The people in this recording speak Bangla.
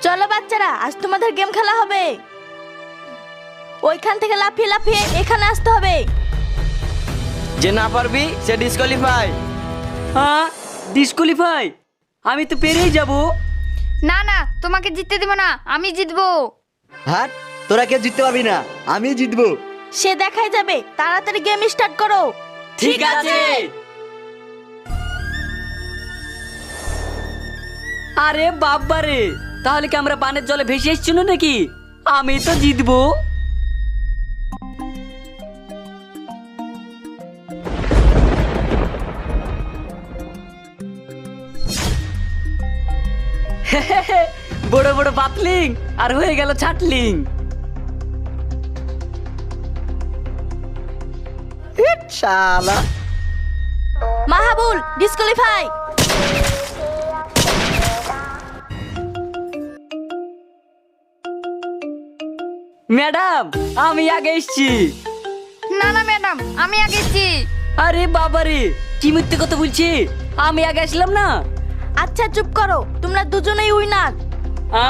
চলো বাচ্চারা, আজ তোমাদের গেম খেলা হবে। ওইখান থেকে লাফিয়ে লাফিয়ে এখানে আসতে হবে। যে না পারবি সে ডিসকোয়ালিফাই। হ্যাঁ, ডিসকোয়ালিফাই? আমি তো পেরেই যাব। না না, তোমাকে জিততে দেব না, আমি জিতবো। হাট, তোরা কেউ জিততে পারবি না, আমি জিতবো। সে দেখাই যাবে, তাড়াতাড়ি গেম স্টার্ট করো। ঠিক আছে। আরে বাবা রে, তাহলে কি আমরা পানের জলে ভেসে এসেছিল নাকি? আমি তো জিতবো। বড় বড় পাতলিং আর হয়ে গেল ছাটলিং। শালা, মাহাবুল ডিসকোয়ালিফাই। ম্যাডাম, আমি আগে এসছি। না না ম্যাডাম, আমি আগে এসেছি। আরে বাবা রে, কি মিথ্যে কথা বলছি? আমি আগে আসলাম না। আচ্ছা চুপ করো, তোমরা দুজনেই উইনার। আ